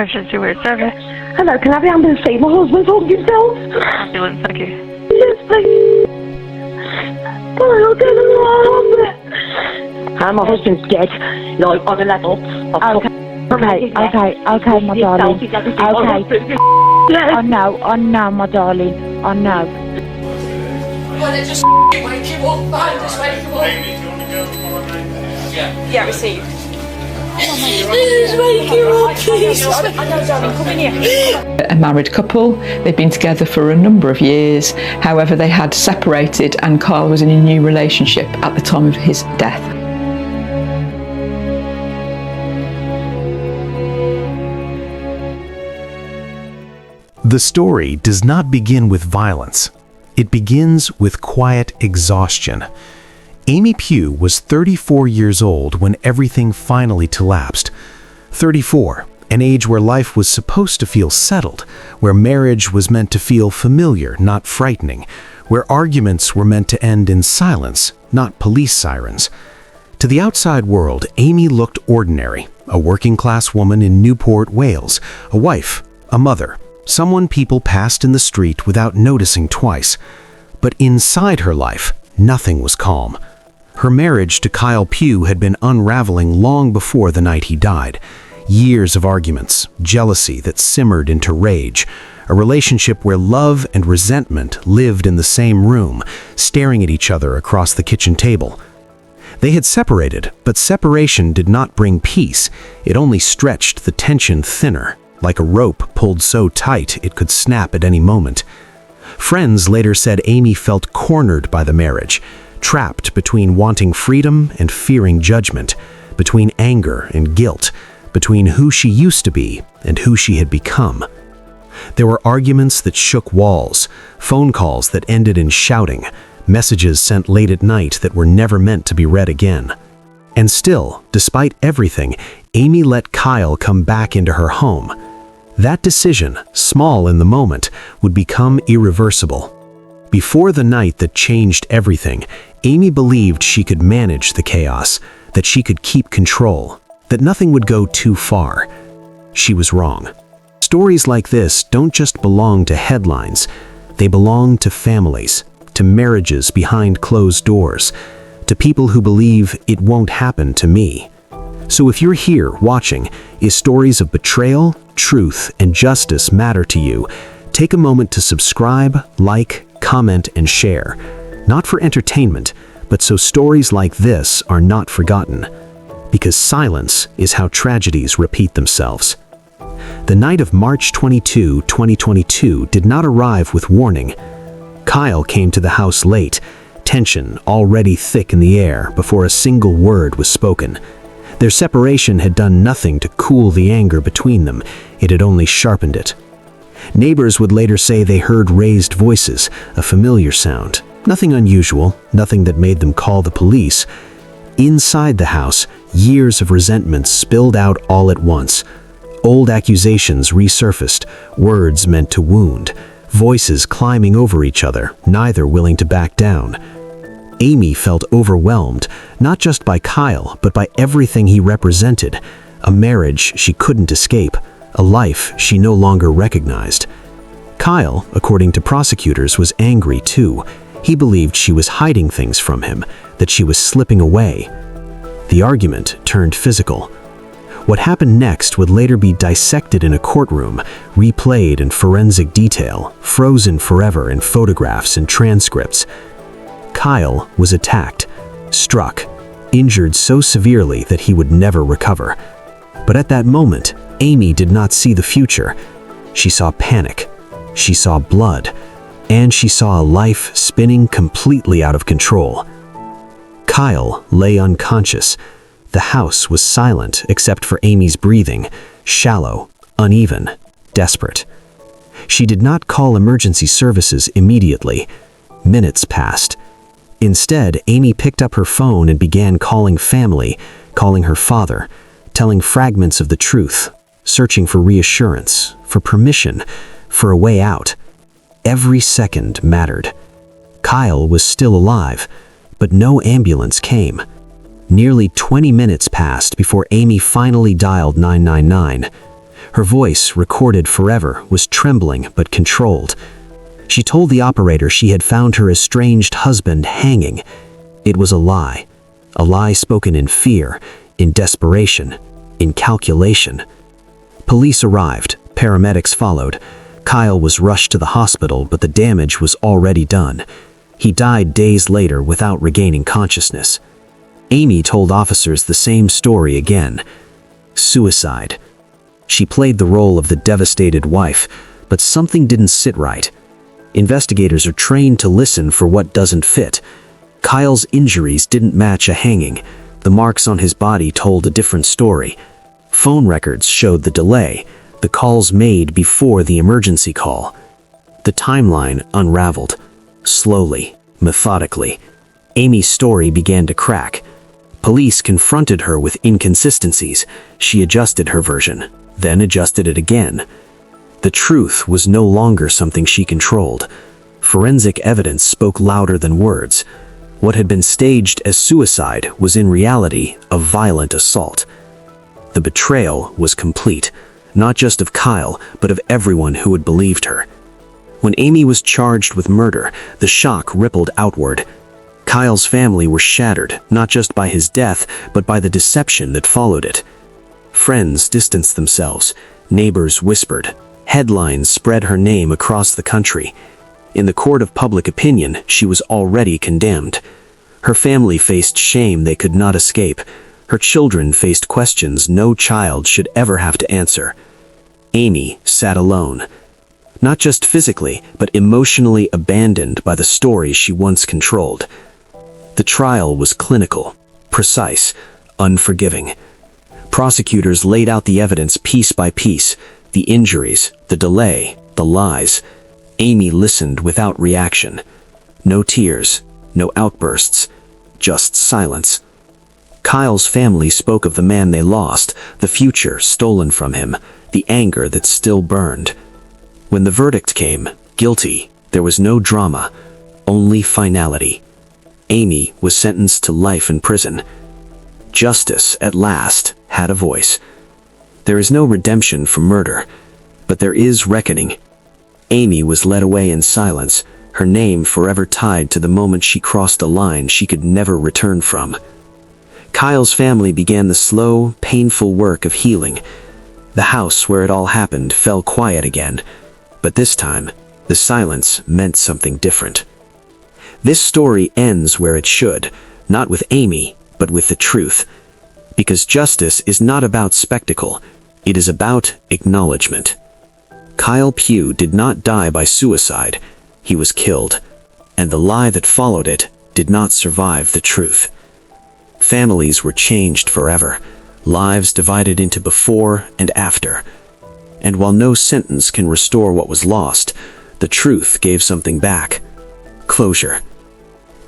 Emergency word service. Hello, can I have the ambulance, please? My husband's holding himself. Ambulance, thank you. Yes, please. Oh, I don't know. And my husband's dead, like on a level. Okay, my darling. Okay. I know, my darling. I know. Well, they just wake him up, man. Just wake him up. Amy, do you want to go tomorrow night? Yeah, received. Please wake him up, please. I know, darling, come in here. A married couple. They'd been together for a number of years. However, they had separated and Kyle was in a new relationship at the time of his death. The story does not begin with violence. It begins with quiet exhaustion. Amy Pugh was 34 years old when everything finally collapsed. 34, an age where life was supposed to feel settled, where marriage was meant to feel familiar, not frightening, where arguments were meant to end in silence, not police sirens. To the outside world, Amy looked ordinary, a working-class woman in Newport, Wales, a wife, a mother, someone people passed in the street without noticing twice. But inside her life, nothing was calm. Her marriage to Kyle Pugh had been unraveling long before the night he died. Years of arguments, jealousy that simmered into rage, a relationship where love and resentment lived in the same room, staring at each other across the kitchen table. They had separated, but separation did not bring peace. It only stretched the tension thinner, like a rope pulled so tight it could snap at any moment. Friends later said Amy felt cornered by the marriage, trapped between wanting freedom and fearing judgment, between anger and guilt, between who she used to be and who she had become. There were arguments that shook walls, phone calls that ended in shouting, messages sent late at night that were never meant to be read again. And still, despite everything, Amy let Kyle come back into her home. That decision, small in the moment, would become irreversible. Before the night that changed everything, Amy believed she could manage the chaos, that she could keep control, that nothing would go too far. She was wrong. Stories like this don't just belong to headlines. They belong to families, to marriages behind closed doors, to people who believe it won't happen to me. So if you're here watching, if stories of betrayal, truth, and justice matter to you, take a moment to subscribe, like, comment, and share. Not for entertainment, but so stories like this are not forgotten. Because silence is how tragedies repeat themselves. The night of March 22, 2022 did not arrive with warning. Kyle came to the house late, tension already thick in the air before a single word was spoken. Their separation had done nothing to cool the anger between them, it had only sharpened it. Neighbors would later say they heard raised voices, a familiar sound. Nothing unusual, nothing that made them call the police. Inside the house, years of resentment spilled out all at once. Old accusations resurfaced, words meant to wound, voices climbing over each other, neither willing to back down. Amy felt overwhelmed, not just by Kyle, but by everything he represented. A marriage she couldn't escape, a life she no longer recognized. Kyle, according to prosecutors, was angry too. He believed she was hiding things from him, that she was slipping away. The argument turned physical. What happened next would later be dissected in a courtroom, replayed in forensic detail, frozen forever in photographs and transcripts. Kyle was attacked, struck, injured so severely that he would never recover. But at that moment, Amy did not see the future. She saw panic, she saw blood, and she saw a life spinning completely out of control. Kyle lay unconscious. The house was silent except for Amy's breathing, shallow, uneven, desperate. She did not call emergency services immediately. Minutes passed. Instead, Amy picked up her phone and began calling family, calling her father, telling fragments of the truth, searching for reassurance, for permission, for a way out. Every second mattered. Kyle was still alive, but no ambulance came. Nearly 20 minutes passed before Amy finally dialed 999. Her voice, recorded forever, was trembling but controlled. She told the operator she had found her estranged husband hanging. It was a lie spoken in fear, in desperation, in calculation. Police arrived, paramedics followed. Kyle was rushed to the hospital, but the damage was already done. He died days later without regaining consciousness. Amy told officers the same story again. Suicide. She played the role of the devastated wife, but something didn't sit right. Investigators are trained to listen for what doesn't fit. Kyle's injuries didn't match a hanging. The marks on his body told a different story. Phone records showed the delay, the calls made before the emergency call. The timeline unraveled. Slowly, methodically. Amy's story began to crack. Police confronted her with inconsistencies. She adjusted her version, then adjusted it again. The truth was no longer something she controlled. Forensic evidence spoke louder than words. What had been staged as suicide was in reality a violent assault. The betrayal was complete, not just of Kyle, but of everyone who had believed her. When Amy was charged with murder, the shock rippled outward. Kyle's family were shattered, not just by his death, but by the deception that followed it. Friends distanced themselves. Neighbors whispered. Headlines spread her name across the country. In the court of public opinion, she was already condemned. Her family faced shame they could not escape. Her children faced questions no child should ever have to answer. Amy sat alone. Not just physically, but emotionally abandoned by the stories she once controlled. The trial was clinical, precise, unforgiving. Prosecutors laid out the evidence piece by piece, the injuries, the delay, the lies. Amy listened without reaction. No tears, no outbursts, just silence. Kyle's family spoke of the man they lost, the future stolen from him, the anger that still burned. When the verdict came, guilty, there was no drama, only finality. Amy was sentenced to life in prison. Justice, at last, had a voice. There is no redemption for murder, but there is reckoning. Amy was led away in silence, her name forever tied to the moment she crossed a line she could never return from. Kyle's family began the slow, painful work of healing. The house where it all happened fell quiet again, but this time, the silence meant something different. This story ends where it should, not with Amy, but with the truth. Because justice is not about spectacle, it is about acknowledgement. Kyle Pugh did not die by suicide, he was killed, and the lie that followed it did not survive the truth. Families were changed forever, lives divided into before and after. And while no sentence can restore what was lost, the truth gave something back. Closure.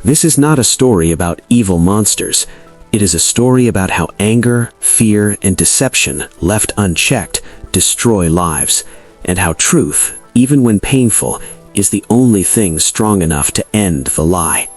This is not a story about evil monsters. It is a story about how anger, fear, and deception, left unchecked, destroy lives, and how truth, even when painful, is the only thing strong enough to end the lie.